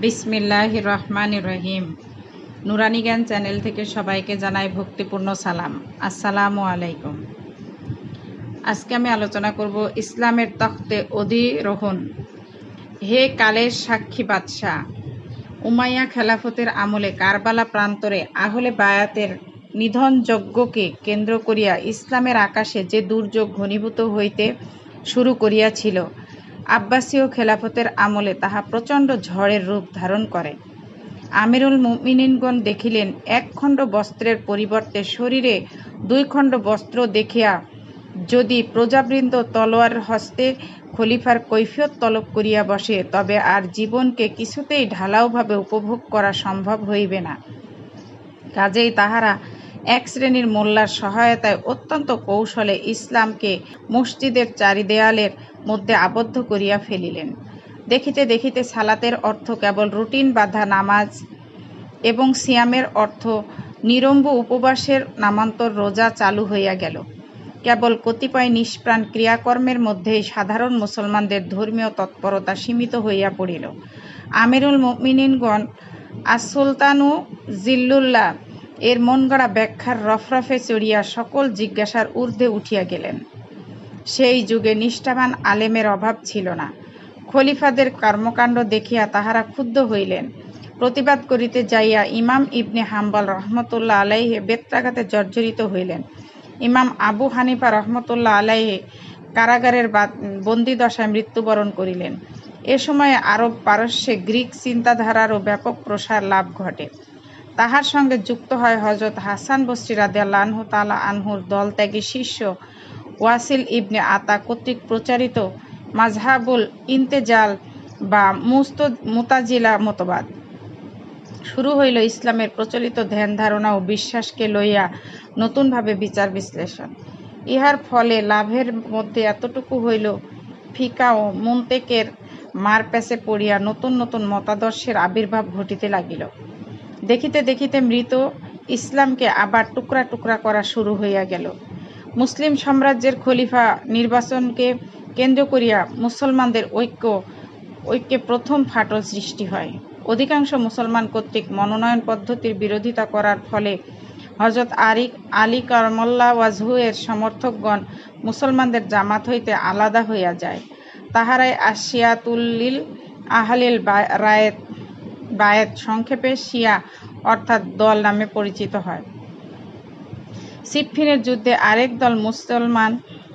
বিসমিল্লাহির রহমানির রহিম। নুরানি জ্ঞান চ্যানেল থেকে সবাইকে জানাই ভক্তিপূর্ণ সালাম। আসসালামু আলাইকুম। আজকে আমি আলোচনা করব ইসলামের তখতে অধিরোহণ। হে কালের সাক্ষী বাদশাহ, উমাইয়া খেলাফতের আমলে কারবালা প্রান্তরে আহলে বায়াতের নিধন যজ্ঞকে কেন্দ্র করিয়া ইসলামের আকাশে যে দুর্যোগ ঘনীভূত হইতে শুরু করিয়াছিল, আব্বাসীয় খেলাফতের আমলে তাহা প্রচণ্ড ঝড়ের রূপ ধারণ করে। আমিরুল মুমিনিনগণ দেখিলেন, এক খণ্ড বস্ত্রের পরিবর্তে শরীরে 2 খণ্ড বস্ত্র দেখিয়া যদি প্রজাবৃন্দ তলোয়ার হস্তে খলিফার কৈফিয়ত তলব করিয়া বসে, তবে আর জীবনকে কিছুতেই ঢালাওভাবে উপভোগ করা সম্ভব হইবে না। কাজেই তাহারা এক শ্রেণীর মোল্লার সহায়তায় অত্যন্ত কৌশলে ইসলামকে মসজিদের চারিদেয়ালের মধ্যে আবদ্ধ করিয়া ফেলিলেন। দেখিতে দেখিতে সালাতের অর্থ কেবল রুটিন বাঁধা নামাজ এবং সিয়ামের অর্থ নিরম্ব উপবাসের নামান্তর রোজা চালু হইয়া গেল। কেবল কতিপয় নিষ্প্রাণ ক্রিয়াকর্মের মধ্যেই সাধারণ মুসলমানদের ধর্মীয় তৎপরতা সীমিত হইয়া পড়িল। আমিরুল মুমিনিনগণ সুলতানু জিল্লুল্লাহ এর মনগড়া ব্যাখ্যার রফরফে চড়িয়া সকল জিজ্ঞাসার ঊর্ধ্বে উঠিয়া গেলেন। সেই যুগে নিষ্ঠাবান আলেমের অভাব ছিল না। খলিফাদের কর্মকাণ্ড দেখিয়া তাহারা ক্ষুব্ধ হইলেন। প্রতিবাদ করিতে যাইয়া ইমাম ইবনে হাম্বল রহমতুল্লাহ আলাইহে বেত্রাঘাতে জর্জরিত হইলেন। ইমাম আবু হানিফা রহমতুল্লাহ আলাইহে কারাগারের বন্দিদশায় মৃত্যুবরণ করিলেন। এ সময়ে আরব পারস্যে গ্রিক চিন্তাধারারও ব্যাপক প্রসার লাভ ঘটে। তাহার সঙ্গে যুক্ত হয় হযরত হাসান বসরি রাদিয়াল্লাহু তাআলা আনহুর দলত্যাগী শিষ্য ওয়াসিল ইবনে আতা কর্তৃক প্রচারিত মাজহাবুল ইন্তেজাল বা মুতাজিলা মতবাদ। শুরু হইল ইসলামের প্রচলিত ধ্যান ধারণা ও বিশ্বাসকে লইয়া নতুনভাবে বিচার বিশ্লেষণ। ইহার ফলে লাভের মধ্যে এতটুকু হইল, ফিকা ও মুনতেকের মারপ্যাচে পড়িয়া নতুন নতুন মতাদর্শের আবির্ভাব ঘটিতে লাগিল। দেখিতে দেখিতে মৃত ইসলামকে আবার টুকরা টুকরা করা শুরু হইয়া গেল। মুসলিম সাম্রাজ্যের খলিফা নির্বাচনকে কেন্দ্র করিয়া মুসলমানদের ঐক্যে প্রথম ফাটল সৃষ্টি হয়। অধিকাংশ মুসলমান কর্তৃক মনোনয়ন পদ্ধতির বিরোধিতা করার ফলে হযরত আলী কারামাল্লাহ ওয়াজহু এর সমর্থকগণ মুসলমানদের জামাত হইতে আলাদা হইয়া যায়। তাহারাই আশিয়াতুল্লিল আহলিল বায়েত, সংক্ষেপে শিয়া অর্থাৎ দল নামে পরিচিত হয়। সিফফিনের যুদ্ধে আরেক দল মুসলমান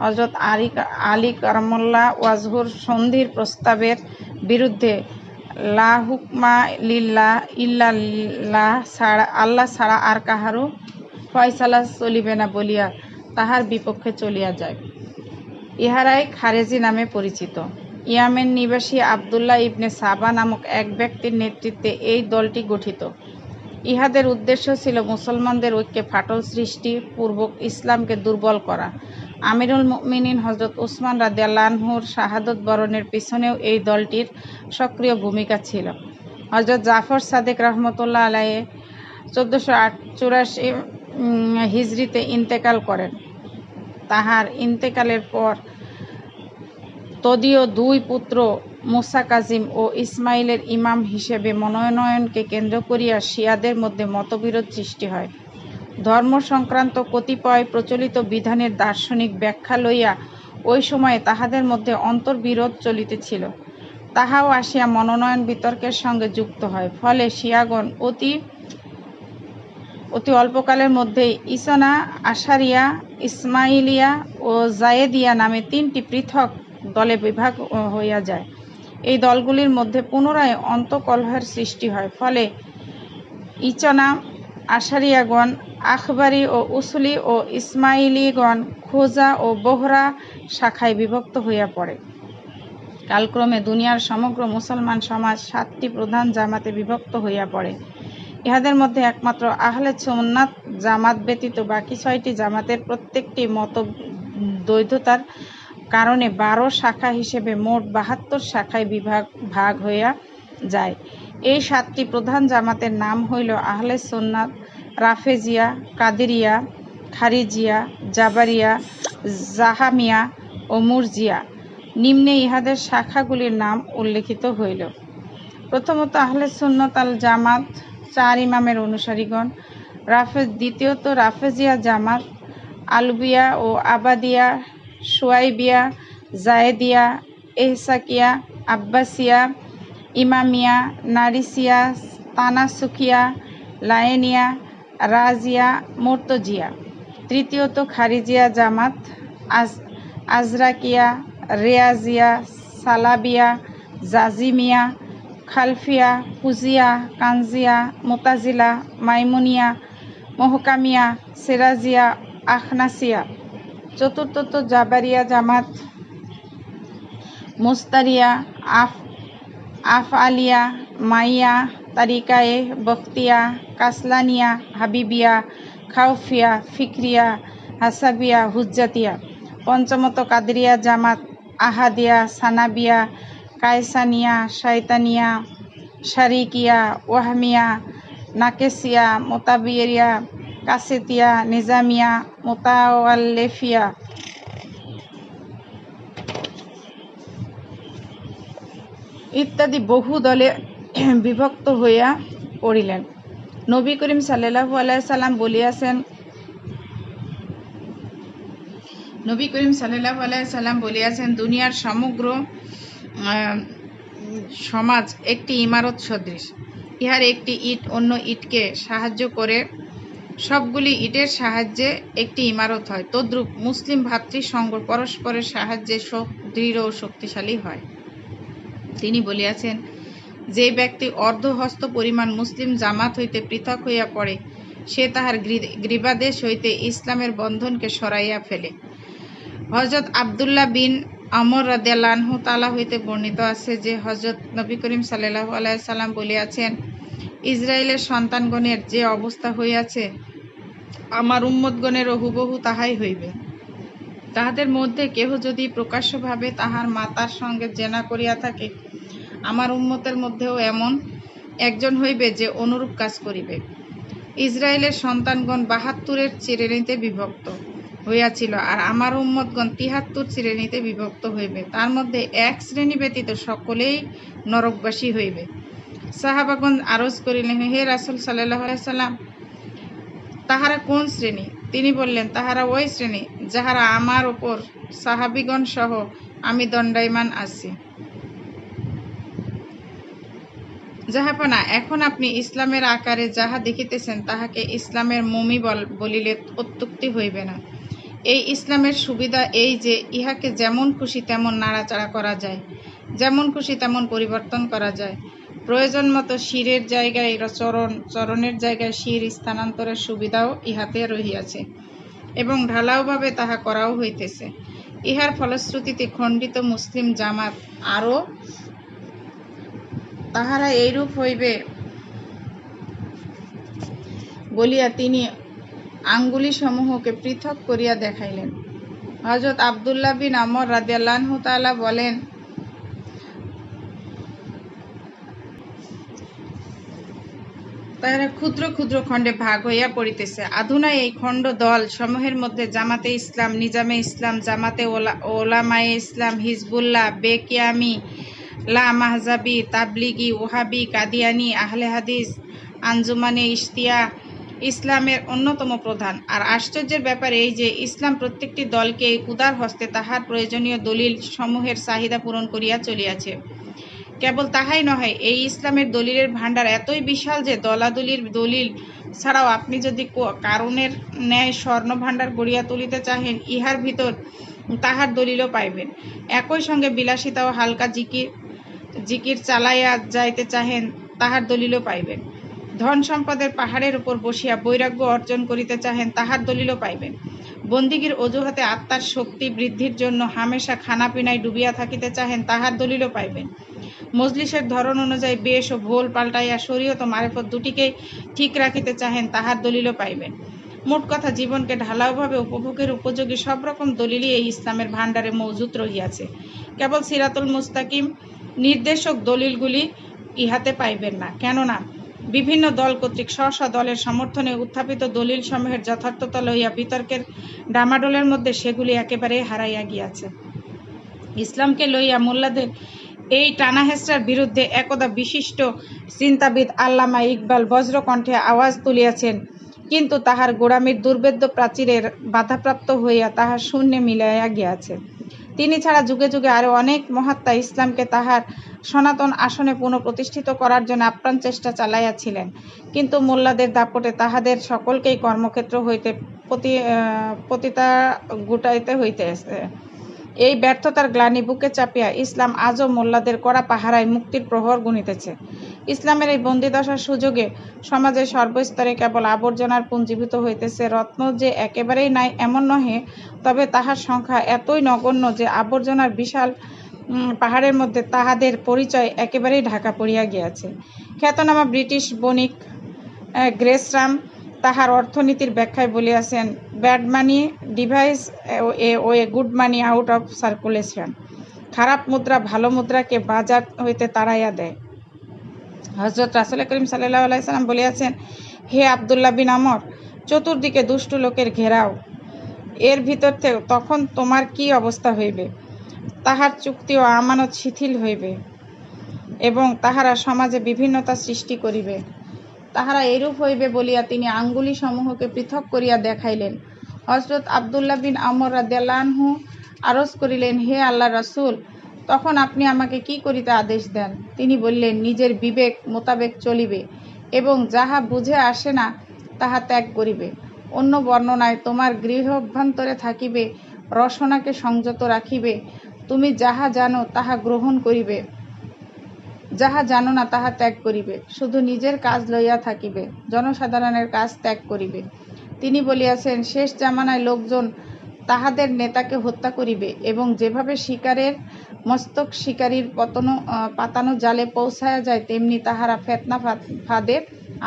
হযরত আলী কারামাল্লাহ ওয়াজহুর সন্ধির প্রস্তাবের বিরুদ্ধে লা হুকমা লিল্লাহ ইল্লাল্লাহ, আল্লাহ ছাড়া আর কাহারও ফয়সালা চলিবে না বলিয়া তাহার বিপক্ষে চলিয়া যায়। ইহারাই খারেজি নামে পরিচিত। ইয়ামেন নিবাসী আবদুল্লাহ ইবনে সাবা নামক এক ব্যক্তির নেতৃত্বে এই দলটি গঠিত। ইহাদের উদ্দেশ্য ছিল মুসলমানদের ঐক্যে ফাটল সৃষ্টি পূর্বক ইসলামকে দুর্বল করা। আমিরুল মুমিনিন হযরত উসমান রাদিয়াল্লাহু আনহুর শাহাদত বরণের পিছনেও এই দলটির সক্রিয় ভূমিকা ছিল। হযরত জাফর সাদেক রহমতুল্লাহ আলাইহি 1484 হিজরিতে ইন্তেকাল করেন। তাহার ইন্তেকালের পর তদীয় 2 পুত্র মুসা কাজিম ও ইসমাইলের ইমাম হিসেবে মনোনয়নকে কেন্দ্র করিয়া শিয়াদের মধ্যে মতবিরোধ সৃষ্টি হয়। ধর্ম সংক্রান্ত কতিপয় প্রচলিত বিধানের দার্শনিক ব্যাখ্যা লইয়া ওই সময়ে তাহাদের মধ্যে অন্তর্বিরোধ চলিতেছিল। তাহাও আসিয়া মনোনয়ন বিতর্কের সঙ্গে যুক্ত হয়। ফলে শিয়াগণ অতি অল্পকালের মধ্যেই ইসনা আশারিয়া, ইসমাইলিয়া ও জায়েদিয়া নামে 3টি পৃথক দলে বিভাগ হইয়া যায়। এই দলগুলির মধ্যে পুনরায় অন্তকলহের সৃষ্টি হয়। ফলে ইচনা আশারিয়াগণ আখবারি ও উসুলি ও ইসমাইলিগণ খোজা ও বোহরা শাখায় বিভক্ত হইয়া পড়ে। কালক্রমে দুনিয়ার সমগ্র মুসলমান সমাজ 7টি প্রধান জামাতে বিভক্ত হইয়া পড়ে। ইহাদের মধ্যে একমাত্র আহলে সুন্নাত জামাত ব্যতীত বাকি 6টি জামাতের প্রত্যেকটি মতদ্বৈধতার কারণে 12 শাখা হিসেবে মোট 72 শাখায় ভাগ হইয়া যায়। এই 7টি প্রধান জামাতের নাম হইল আহলে সুন্নাত, রাফেজিয়া, কাদেরিয়া, খারিজিয়া, জাবারিয়া, জাহামিয়া ও মুরজিয়া। নিম্নে ইহাদের শাখাগুলির নাম উল্লিখিত হইল। প্রথমত আহলে সুন্নাত আল জামাত 4 ইমামের অনুসারীগণ, দ্বিতীয়ত রাফেজিয়া জামাত, আলবিয়া ও আবাদিয়া, সুয়াইবিয়া, জায়েদিয়া, এহসাকিয়া, আব্বাসিয়া, ইমামিয়া, নারিসিয়া, তানাসুখিয়া, লায়েনিয়া, রাজিয়া, মুর্তজিয়া। তৃতীয়ত খারিজিয়া জামাত, আজরাকিয়া, রেয়াজিয়া, সালাবিয়া, জাজিমিয়া, খালফিয়া, কুজিয়া, কানজিয়া, মুতাজিলা, মাইমুনিয়া, মহকামিয়া, সিরাজিয়া, আখনাসিয়া। চতুর্থত জাবারিয়া জামাত, মুস্তারিয়া, আফআলিয়া, মাইয়া, তারিকায়ে বখতিয়া, কাসলানিয়া, হাবিবিয়া, খাউফিয়া, ফিকরিয়া, হাসাবিয়া, হুজ্জাতিয়া। পঞ্চমত কাদরিয়া জামাত, আহাদিয়া, সানাবিয়া, কায়সানিয়া, শাইতানিয়া, শারিকিয়া, ওয়াহমিয়া, নাকেসিয়া, মোতাবিরিয়া, কাসেতিয়া, নিজামিয়া, মোতাওয়াল্লেফিয়া। ইত্যাদি বহু দলে বিভক্ত হইয়া পড়িলেন। নবী করিম সাল্লাল্লাহু আলাইহি সাল্লাম বলিয়াছেন, দুনিয়ার সমগ্র সমাজ একটি ইমারত সদৃশ। ইহার একটি ইট অন্য ইটকে সাহায্য করে, সবগুলি ইটের সাহায্যে একটি ইমারত হয়। তদ্রূপ মুসলিম ভাতৃসংঘ পরস্পরের সাহায্যে দৃঢ় ও শক্তিশালী হয়। তিনি বলিয়াছেন, যে ব্যক্তি অর্ধহস্ত পরিমাণ মুসলিম জামাত হইতে পৃথক হইয়া পড়ে, সে তাহার গ্রীবাদেশ হইতে ইসলামের বন্ধনকে সরাইয়া ফেলে। হযরত আব্দুল্লাহ বিন আমর রাদিয়াল্লাহু আনহু তাআলা হইতে বর্ণিত আছে যে হযরত নবী করিম সাল্লাল্লাহু আলাইহি সাল্লাম বলিয়াছেন, ইসরায়েলের সন্তানগণের যে অবস্থা হইয়াছে, আমার উম্মতগণেরও হুবহু তাহাই হইবে। তাহাদের মধ্যে কেহ যদি প্রকাশ্যভাবে তাহার মাতার সঙ্গে জেনা করিয়া থাকে, আমার উম্মতের মধ্যেও এমন একজন হইবে যে অনুরূপ কাজ করিবে। ইসরায়েলের সন্তানগণ 72 শ্রেণীতে বিভক্ত হইয়াছিল, আর আমার উম্মতগণ 73 শ্রেণীতে বিভক্ত হইবে। তার মধ্যে এক শ্রেণী ব্যতীত সকলেই নরকবাসী হইবে। সাহাবাগণ আরজ করিলেন, হে রাসূল সাল্লাল্লাহু আলাইহি সাল্লাম, তাহারা কোন শ্রেণী? তিনি বললেন, তাহারা ওই শ্রেণী যাহারা আমার ওপর সাহাবীগণ সহ আমি দণ্ডায়মান আছি। জাহাপনা, এখন আপনি ইসলামের আকারে যাহা দেখিতেছেন, তাহাকে ইসলামের মমি বলিলে অত্যুক্তি হইবে না। এই ইসলামের সুবিধা এই যে, ইহাকে যেমন খুশি তেমন নাড়াচাড়া করা যায়, যেমন খুশি তেমন পরিবর্তন করা যায়। প্রয়োজন মতো শিরের জায়গায় চরণের জায়গায় শির স্থানান্তরের সুবিধাও ইহাতে রহিয়াছে, এবং ঢালাওভাবে তাহা করাও হইতেছে। ইহার ফলশ্রুতিতে খণ্ডিত মুসলিম জামাত আরও তাহারা এইরূপ হইবে বলিয়া তিনি আঙ্গুলিসমূহকে পৃথক করিয়া দেখাইলেন। হযরত আব্দুল্লাহ বিন আমর রাদিয়াল্লাহু আনহু তাআলা বলেন, তাহারা ক্ষুদ্র ক্ষুদ্র খণ্ডে ভাগ হইয়া পড়িতেছে। আধুনা এই খণ্ড দল সমূহের মধ্যে জামাতে ইসলাম, নিজামে ইসলাম, জামাতে ওলামায়ে ইসলাম, হিজবুল্লাহ, বেকিয়ামি, লা মাহজাবি, তাবলিগি, ওহাবি, কাদিয়ানি, আহলে হাদিস, আঞ্জুমানে ইশতিয়া ইসলামের অন্যতম প্রধান। আর আশ্চর্যের ব্যাপার এই যে, ইসলাম প্রত্যেকটি দলকে উদার হস্তে তাহার প্রয়োজনীয় দলিল সমূহের চাহিদা পূরণ করিয়া চলিয়াছে। কেবল তাহাই নহে, এই ইসলামের দলিলের ভাণ্ডার এতই বিশাল যে, দলাদলির দলিল ছাড়াও আপনি যদি কারণের ন্যায় স্বর্ণ ভাণ্ডার গড়িয়া তুলিতে চাহেন, ইহার ভিতর তাহার দলিলও পাইবেন। একই সঙ্গে বিলাসিতা ও হালকা জিকির চালাইয়া যাইতে চাহেন, তাহার দলিলও পাইবেন। ধন সম্পদের পাহাড়ের উপর বসিয়া বৈরাগ্য অর্জন করিতে চাহেন, তাহার দলিলও পাইবেন। বন্দিগির অজুহাতে আত্মার শক্তি বৃদ্ধির জন্য হামেশা খানাপিনায় ডুবিয়া থাকিতে চাহেন, তাহার দলিলও পাইবেন। মজলিসের ধরন অনুযায়ী বেশ ও ভোল পাল্টাইয়া শরীয়ত ও মারেফত দুটিকেই ঠিক রাখিতে চাহেন, তাহার দলিলও পাইবেন। মোট কথা, জীবনকে ঢালাওভাবে উপভোগের উপযোগী সব রকম দলিলই এই ইসলামের ভাণ্ডারে মজুত রহিয়াছে। কেবল সিরাতুল মুস্তাকিম নির্দেশক দলিলগুলি ইহাতে পাইবেন না। কেননা বিভিন্ন দল কর্তৃক স্ব দলের সমর্থনে উত্থাপিত দলিল সমূহের যথার্থতা লইয়া বিতর্কের ডামাডোলের মধ্যে সেগুলি একেবারে হারাইয়া গিয়াছে। ইসলামকে লইয়া মোল্লাদের এই টানাহেঁচড়ার বিরুদ্ধে একদা বিশিষ্ট চিন্তাবিদ আল্লামা ইকবাল বজ্রকণ্ঠে আওয়াজ তুলিয়াছেন, কিন্তু তাহার গোড়ামির দুর্ভেদ্য প্রাচীরের বাধাপ্রাপ্ত হইয়া তাহার শূন্যে মিলাইয়া গিয়াছে। তিনি ছাড়া যুগে যুগে আরও অনেক মহাত্মা ইসলামকে তাহার সনাতন আসনে পুনঃপ্রতিষ্ঠিত করার জন্য আপ্রাণ চেষ্টা চালাইয়াছিলেন, কিন্তু মোল্লাদের দাপটে তাহাদের সকলকেই কর্মক্ষেত্র হইতে পতিতা গুটাইতে হইতেছে। এই ব্যর্থতার গ্লানি বুকে চাপিয়া ইসলাম আজও মোল্লাদের কড়া পাহারায় মুক্তির প্রহর গুনিতেছে। ইসলামের এই বন্দিদশার সুযোগে সমাজের সর্বস্তরে কেবল আবর্জনার পুঞ্জীভূত হইতেছে। রত্ন যে একেবারেই নাই এমন নহে, তবে তাহার সংখ্যা এতই নগণ্য যে আবর্জনার বিশাল পাহাড়ের মধ্যে তাহাদের পরিচয় একেবারেই ঢাকা পড়িয়া গিয়াছে। খ্যাতনামা ব্রিটিশ বণিক গ্রেসরাম তাহার অর্থনীতির ব্যাখ্যায় বলিয়াছেন, bad money drives a good money out of circulation. খারাপ মুদ্রা ভালো মুদ্রাকে বাজার হইতে তাড়াইয়া দেয়। হযরত রাসূল করিম সাল্লাল্লাহু আলাইহি সাল্লাম বলিয়াছেন, হে আব্দুল্লাহ বিন আমর, চতুর্দিকে দুষ্টু লোকের ঘেরাও, এর ভিতর থেকে তখন তোমার কি অবস্থা হইবে? তাহার চুক্তি ও আমানত শিথিল হইবে এবং তাহারা সমাজে বিভিন্নতা সৃষ্টি করিবে। তাহারা এরূপ হইবে বলিয়া তিনি আঙ্গুলি সমূহকে পৃথক করিয়া দেখাইলেন। হযরত আব্দুল্লাহ বিন আমর রাদিয়াল্লাহু আনহু আরজ করিলেন, হে আল্লাহর রাসূল, তখন আপনি আমাকে কি করিতে আদেশ দেন? তিনি বললেন, নিজের বিবেক মোতাবেক চলিবে এবং যাহা বুঝে আসে না তাহা ত্যাগ করিবে। অন্য বর্ণনায়, তোমার গৃহ অভ্যন্তরে থাকিবে, রসনাকে সংযত রাখিবে, তুমি যাহা জানো তাহা গ্রহণ করিবে, যাহা জানো না তাহা ত্যাগ করিবে, শুধু নিজের কাজ লইয়া থাকিবে, জনসাধারণের কাজ ত্যাগ করিবে। তিনি বলিয়াছেন, শেষ জামানায় লোকজন তাহাদের নেতাকে হত্যা করিবে এবং যেভাবে শিকারের মস্তক শিকারীর পাতানো জালে পৌঁছায়া যায়, তেমনি তাহারা ফেতনা ফাঁদে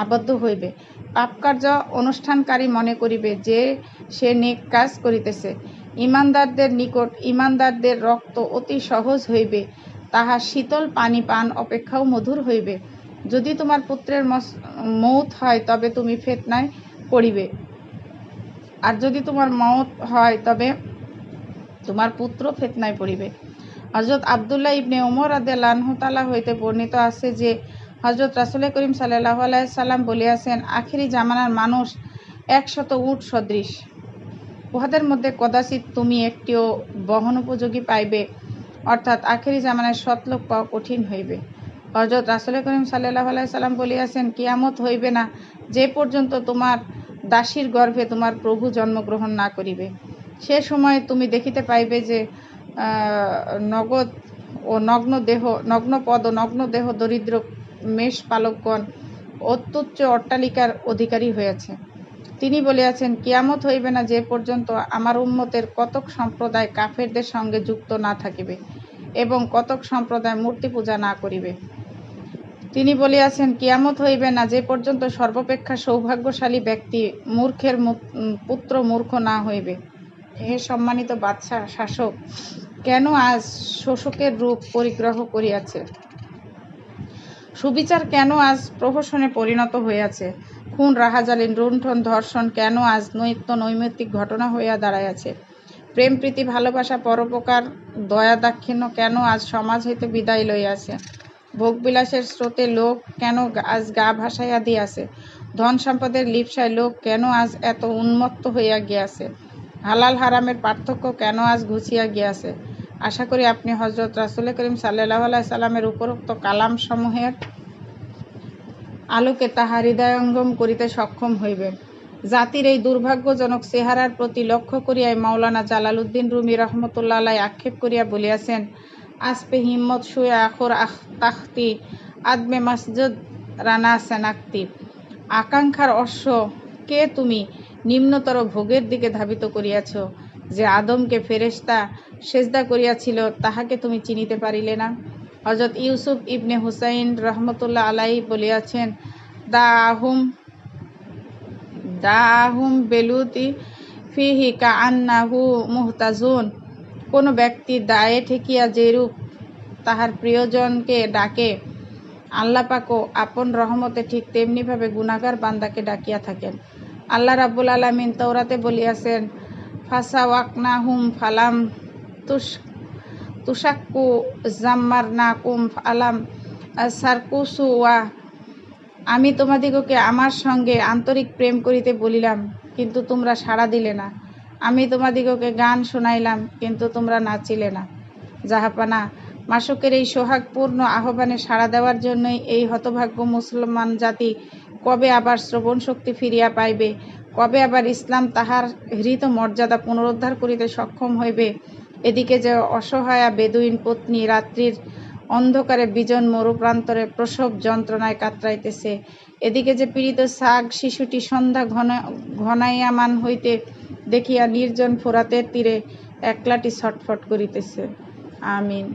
আবদ্ধ হইবে। পাপকার্য অনুষ্ঠানকারী মনে করিবে যে সে নেক কাজ করিতেছে। ঈমানদারদের নিকট ঈমানদারদের রক্ত অতি সহজ হইবে, তাহা শীতল পানি পান অপেক্ষাও মধুর হইবে। যদি তোমার পুত্রের মৌত হয় তবে তুমি ফিতনায় পড়িবে, আর যদি তোমার মওত হয় তবে তোমার পুত্র ফিতনায় পড়িবে। হযরত আব্দুল্লাহ ইবনে ওমর রাদিয়াল্লাহু আনহু তাআলা হইতে বর্ণিত আছে যে হযরত রাসূল করিম সাল্লাল্লাহু আলাইহি সাল্লাম বলিয়াছেন, আখিরি জামানার মানুষ 100 উট সদৃশ, উহাদের মধ্যে কদাচিৎ তুমি একটিও বহনোপযোগী পাইবে, অর্থাৎ আখিরি জামানায় সৎলোক পাওয়া কঠিন হইবে। হযরত রাসূল করিম সাল্লাল্লাহু আলাইহি সাল্লাম বলিয়াছেন, কিয়ামত হইবে না যে পর্যন্ত তোমার দাসীর গর্ভে তোমার প্রভু জন্মগ্রহণ না করিবে। সে সময় তুমি দেখিতে পাইবে যে নগদ ও নগ্ন পদ ও নগ্ন দেহ দরিদ্র মেষপালকগণ অত্যুচ্চ অট্টালিকার অধিকারী হয়েছে। তিনি বলিয়াছেন, কিয়ামত হইবে না যে পর্যন্ত আমার উম্মতের কতক সম্প্রদায় কাফেরদের সঙ্গে যুক্ত না থাকিবে এবং কতক সম্প্রদায় মূর্তি পূজা না করিবে। তিনি বলিয়াছেন, কিয়ামত হইবে না যে পর্যন্ত সর্বাপেক্ষা সৌভাগ্যশালী ব্যক্তি মূর্খের পুত্র মূর্খ না হইবে। হে সম্মানিত বাদশাহ শাসক, কেন আজ শোষকের রূপ পরিগ্রহ করিয়াছে? সুবিচার কেন আজ প্রহসনে পরিণত হইয়াছে? খুন রাহাজানি লুণ্ঠন ধর্ষণ কেন আজ নৈমিত্তিক ঘটনা হইয়া দাঁড়াইয়াছে? প্রেম প্রীতি ভালোবাসা পরোপকার দয়া দাক্ষিণ্য কেন আজ সমাজ হইতে বিদায় লইয়াছে? ভোগবিলাসের স্রোতে লোক কেন আজ গা ভাসাইয়া দিয়াছে? ধন সম্পদের লিপ্সায় লোক কেন আজ এত উন্মত্ত হইয়া গিয়াছে? হালাল হারামের পার্থক্য কেন আজ ঘুচিয়া গিয়াছে? আশা করি আপনি হযরত রাসূল করিম সাল্লাল্লাহু আলাইহি সাল্লামের উপরোক্ত কালাম সমূহের আলোকে তাহা হৃদয়ঙ্গম করিতে সক্ষম হইবেন। জাতির এই দুর্ভাগ্যজনক চেহারার প্রতি লক্ষ্য করিয়াই মাওলানা জালালউদ্দিন রুমি রহমতুল্লাহ আলাইহি আক্ষেপ করিয়া বলিয়াছেন, আসপে হিম্মত শুয়ে আখর তাখতি আদমে মসজিদ রানা সেনাক্তি। আকাঙ্ক্ষার অশ্ব কে তুমি নিম্নতর ভোগের দিকে ধাবিত করিয়াছ? যে আদমকে ফেরেশতা সেজদা করিয়াছিল তাহাকে তুমি চিনিতে পারিলে না? হযরত ইউসুফ ইবনে হুসাইন রহমতুল্লাহ আলাইহি বলিয়াছেন, দাহুম বেলুতি ফিহি কাআন্নাহু মুহতাজুন। কোনো ব্যক্তি দায়ে ঠেকিয়া যেরূপ তাহার প্রিয়জনকে ডাকে, আল্লাহ পাকও আপন রহমতে ঠিক তেমনিভাবে গুনাহগার বান্দাকে ডাকিয়া থাকেন। আল্লাহ রাব্বুল আলামিন তাওরাতে বলিয়াছেন, ফাসাওয়াকনাহুম ফালাম তুষাক্কু জাম্মার না কুম আলাম সারকুসু ওয়া, আমি তোমাদিগকে আমার সঙ্গে আন্তরিক প্রেম করিতে বলিলাম, কিন্তু তোমরা সাড়া দিলে না। আমি তোমাদিগকে গান শোনাইলাম, কিন্তু তোমরা নাচিলে না। জাহাপানা, মাসুকের এই সোহাগপূর্ণ আহ্বানে সাড়া দেওয়ার জন্যই এই হতভাগ্য মুসলমান জাতি কবে আবার শ্রবণ শক্তি ফিরিয়া পাইবে, কবে আবার ইসলাম তাহার হৃত মর্যাদা পুনরুদ্ধার করিতে সক্ষম হইবে। এদিকে যে অসহায়া বেদুইন পত্নী রাত্রির অন্ধকারে বিজন মরুপ্রান্তরে প্রসব যন্ত্রণায় কাতরাইতেছে, এদিকে যে পীড়িত ছাগ শিশুটি সন্ধ্যা ঘনাইয়ামান হইতে দেখিয়া নির্জন ফোরাতের তীরে একলাটি ছটফট করিতেছে। আমিন।